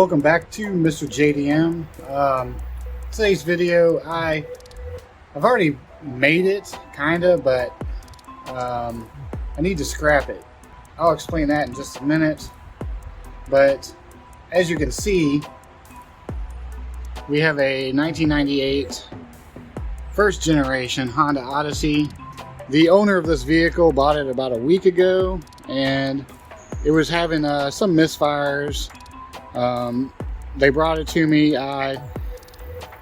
Welcome back to MrJayDM. Today's video, I've already made it, kinda, but I need to scrap it. I'll explain that in just a minute. But as you can see, we have a 1998 first generation Honda Odyssey. The owner of this vehicle bought it about a week ago, and it was having some misfires. They brought it to me. I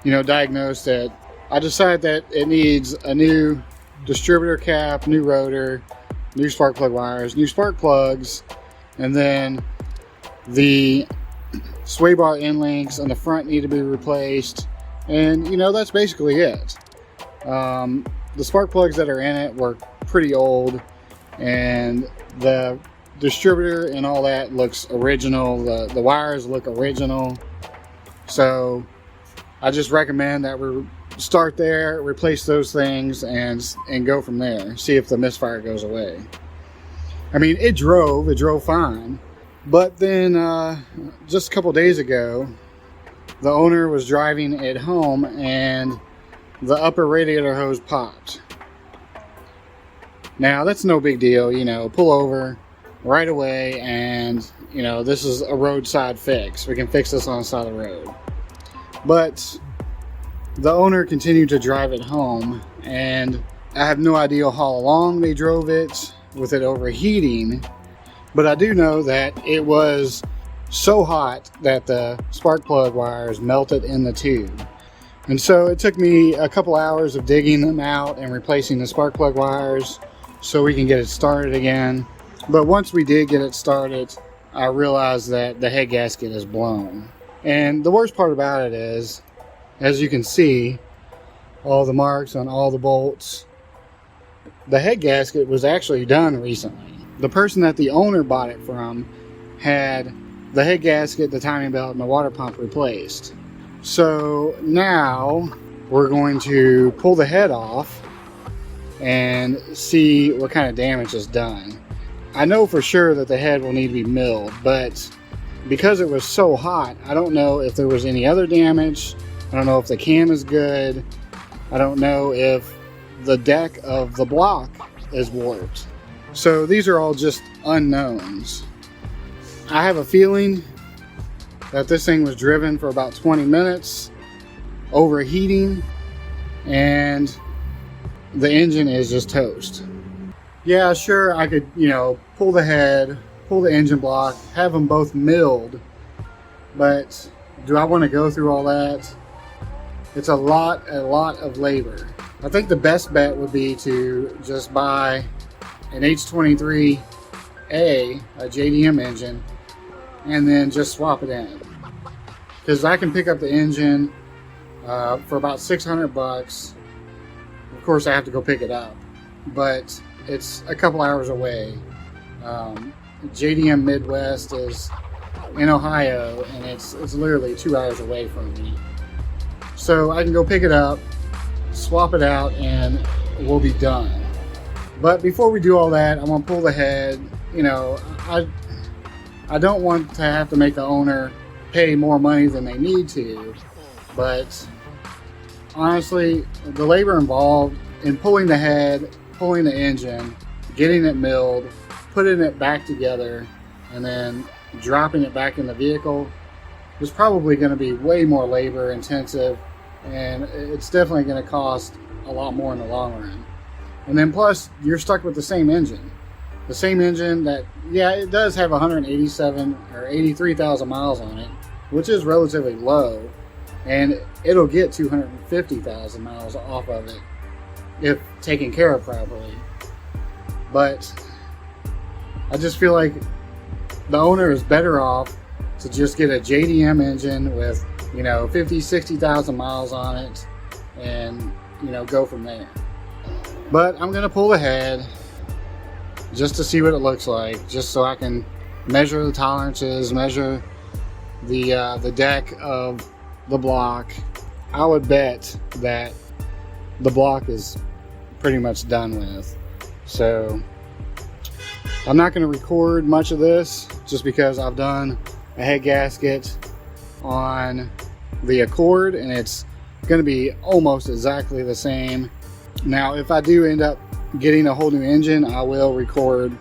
diagnosed it. I decided that it needs a new distributor cap, new rotor, new spark plug wires, new spark plugs, and then the sway bar end links on the front need to be replaced. And that's basically it. The spark plugs that are in it were pretty old, and the distributor and all that looks original. The wires look original. So I just recommend that we start there, replace those things, and go from there. See if the misfire goes away. I mean, it drove fine. But then just a couple days ago, the owner was driving it home and the upper radiator hose popped. Now that's no big deal, pull over right away, and this is a roadside fix. We can fix this on the side of the road. But the owner continued to drive it home, and I have no idea how long they drove it with it overheating, but I do know that it was so hot that the spark plug wires melted in the tube. And so it took me a couple hours of digging them out and replacing the spark plug wires so we can get it started again. But once we did get it started, I realized that the head gasket is blown. And the worst part about it is, as you can see, all the marks on all the bolts. The head gasket was actually done recently. The person that the owner bought it from had the head gasket, the timing belt, and the water pump replaced. So now we're going to pull the head off and see what kind of damage is done. I know for sure that the head will need to be milled, but because it was so hot, I don't know if there was any other damage. I don't know if the cam is good. I don't know if the deck of the block is warped. So these are all just unknowns. I have a feeling that this thing was driven for about 20 minutes, overheating, and the engine is just toast. Yeah, sure, I could, pull the head, pull the engine block, have them both milled, but do I want to go through all that? It's a lot of labor. I think the best bet would be to just buy an H23a, a JDM engine, and then just swap it in. Because I can pick up the engine for about 600 bucks. Of course, I have to go pick it up, but it's a couple hours away. JDM Midwest is in Ohio, and it's literally 2 hours away from me. So I can go pick it up, swap it out, and we'll be done. But before we do all that, I'm gonna pull the head. I don't want to have to make the owner pay more money than they need to, but honestly, the labor involved in pulling the head, pulling the engine, getting it milled, putting it back together, and then dropping it back in the vehicle is probably going to be way more labor intensive, and it's definitely going to cost a lot more in the long run. And then plus, you're stuck with the same engine. The same engine that, yeah, it does have 187 or 83,000 miles on it, which is relatively low, and it'll get 250,000 miles off of it if taken care of properly. But I just feel like the owner is better off to just get a JDM engine with 50, 60,000 miles on it, and go from there. But I'm gonna pull the head just to see what it looks like, just so I can measure the tolerances, measure the deck of the block. I would bet that the block is pretty much done with. So I'm not going to record much of this just because I've done a head gasket on the Accord, and it's going to be almost exactly the same. Now, if I do end up getting a whole new engine, I will record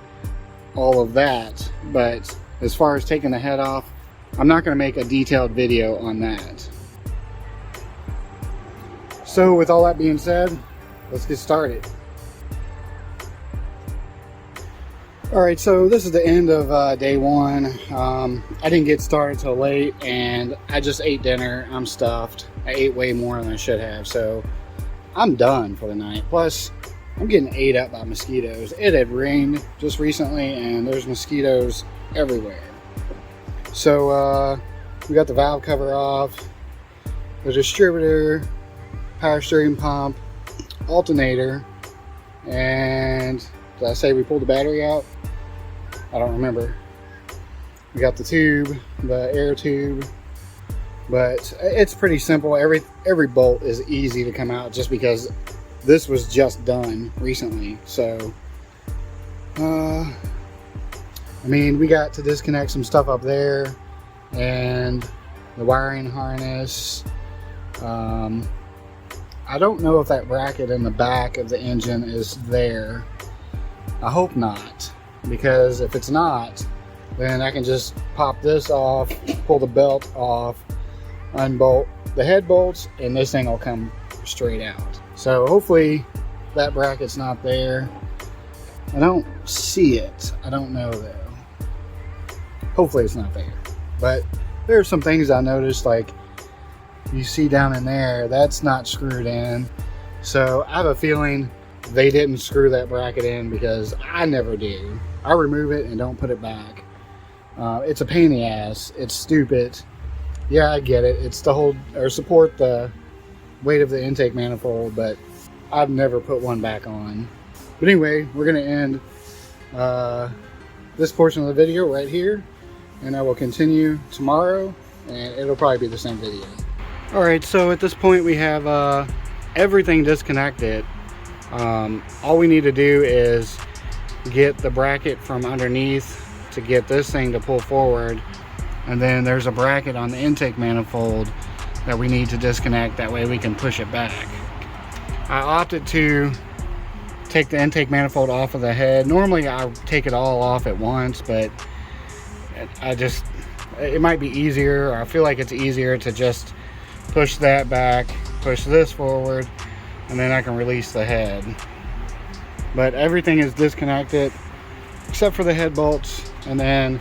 all of that, but as far as taking the head off, I'm not going to make a detailed video on that. So with all that being said, let's get started. Alright, so this is the end of day one. I didn't get started till late, and I just ate dinner. I'm stuffed. I ate way more than I should have, so I'm done for the night. Plus, I'm getting ate up by mosquitoes. It had rained just recently, and there's mosquitoes everywhere. So we got the valve cover off, the distributor, power steering pump, alternator, and did I say we pulled the battery out? I don't remember. We got the tube, the air tube, but it's pretty simple. Every bolt is easy to come out just because this was just done recently. So, I mean, we got to disconnect some stuff up there and the wiring harness. I don't know if that bracket in the back of the engine is there. I hope not, because if it's not, then I can just pop this off, pull the belt off, unbolt the head bolts, and this thing will come straight out. So hopefully that bracket's not there. I don't see it. I don't know though. Hopefully it's not there. But there are some things I noticed, like you see down in there, that's not screwed in. So I have a feeling they didn't screw that bracket in, because I never do. I remove it and don't put it back. It's a pain in the ass. It's stupid. Yeah, I get it. It's to hold or support the weight of the intake manifold, but I've never put one back on. But anyway, we're going to end this portion of the video right here, and I will continue tomorrow, and it'll probably be the same video. Alright, so at this point we have everything disconnected. All we need to do is get the bracket from underneath to get this thing to pull forward, and then there's a bracket on the intake manifold that we need to disconnect. That way we can push it back. I opted to take the intake manifold off of the head. Normally I take it all off at once, but it might be easier, or I feel like it's easier to just push that back, push this forward, and then I can release the head. But everything is disconnected except for the head bolts, and then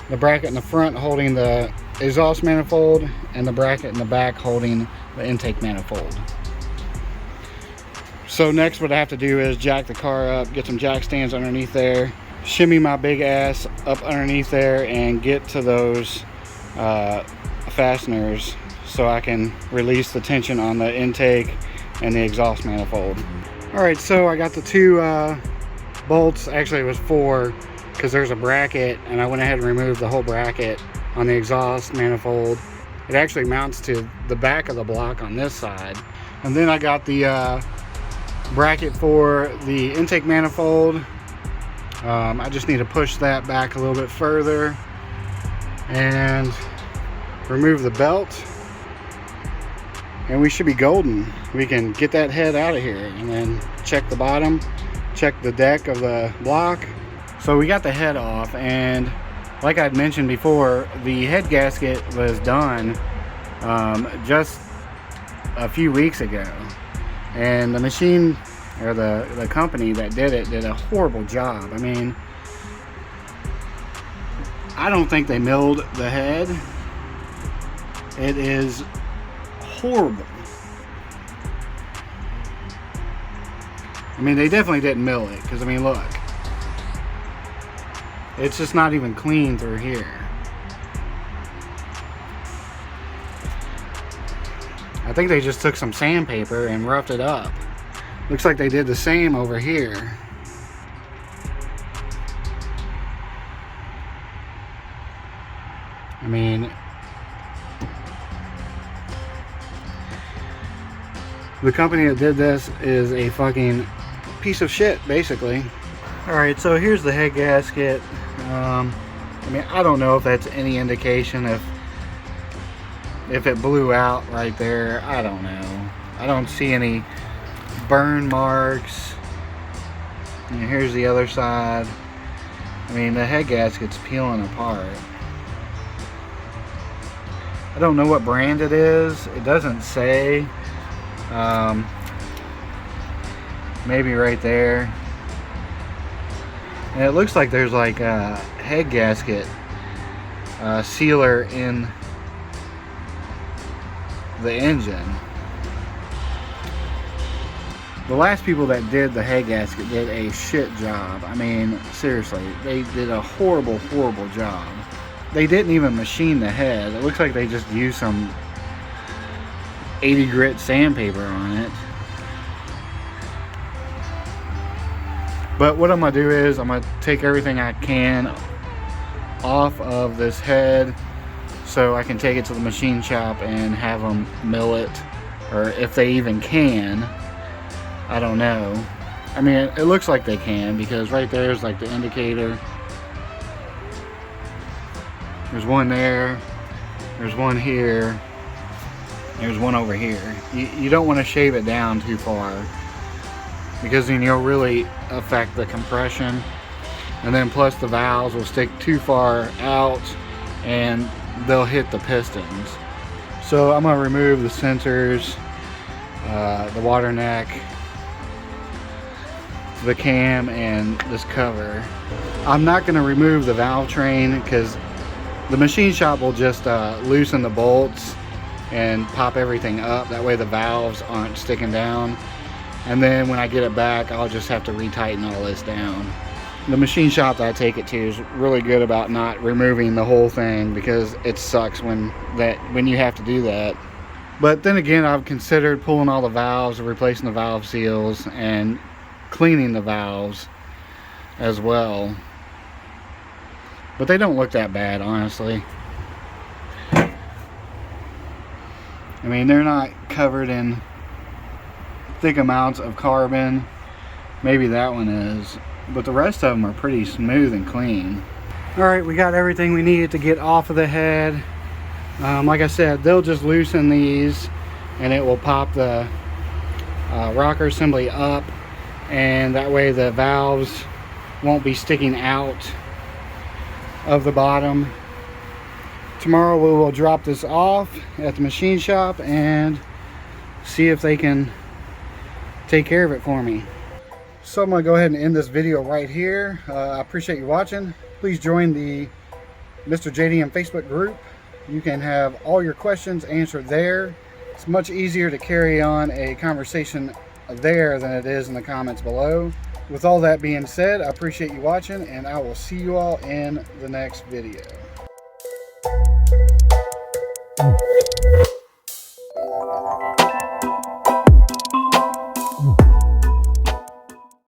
the bracket in the front holding the exhaust manifold, and the bracket in the back holding the intake manifold. So next what I have to do is jack the car up, get some jack stands underneath there, shimmy my big ass up underneath there, and get to those fasteners so I can release the tension on the intake and the exhaust manifold. Alright, so I got the two bolts. Actually it was four, because there's a bracket, and I went ahead and removed the whole bracket on the exhaust manifold. It actually mounts to the back of the block on this side. And then I got the bracket for the intake manifold. I just need to push that back a little bit further and remove the belt, and we should be golden. We can get that head out of here and then check the bottom, check the deck of the block. So we got the head off, and like I'd mentioned before, the head gasket was done just a few weeks ago, and the machine, or the company that did it, did a horrible job. I mean, I don't think they milled the head. It is horrible. I mean, they definitely didn't mill it, because I mean, look, it's just not even clean through here. I think they just took some sandpaper and roughed it up. Looks like they did the same over here. I mean, the company that did this is a fucking piece of shit, basically. Alright, so here's the head gasket. I mean, I don't know if that's any indication if if it blew out right there. I don't know. I don't see any burn marks. And here's the other side. I mean, the head gasket's peeling apart. I don't know what brand it is. It doesn't say. Maybe right there. And it looks like there's like a head gasket sealer in the engine. The last people that did the head gasket did a shit job. I mean, seriously, they did a horrible, horrible job. They didn't even machine the head. It looks like they just used some 80 grit sandpaper on it. But what I'm gonna do is I'm gonna take everything I can off of this head so I can take it to the machine shop and have them mill it, or if they even can. I don't know. I mean, it looks like they can, because right there is like the indicator. There's one there, there's one here, there's one over here. You don't want to shave it down too far, because then you'll really affect the compression, and then plus the valves will stick too far out and they'll hit the pistons. So I'm going to remove the sensors, the water neck, the cam, and this cover. I'm not going to remove the valve train because the machine shop will just loosen the bolts and pop everything up. That way the valves aren't sticking down. And then when I get it back, I'll just have to retighten all this down. The machine shop that I take it to is really good about not removing the whole thing, because it sucks when you have to do that. But then again, I've considered pulling all the valves, replacing the valve seals, and cleaning the valves as well. But they don't look that bad, honestly. I mean, they're not covered in thick amounts of carbon. Maybe that one is, but the rest of them are pretty smooth and clean. Alright, we got everything we needed to get off of the head. Like I said, they'll just loosen these and it will pop the rocker assembly up, and that way the valves won't be sticking out of the bottom. Tomorrow we will drop this off at the machine shop and see if they can take care of it for me. So I'm going to go ahead and end this video right here. I appreciate you watching. Please join the MrJayDM Facebook group. You can have all your questions answered there. It's much easier to carry on a conversation there than it is in the comments below. With all that being said, I appreciate you watching, and I will see you all in the next video.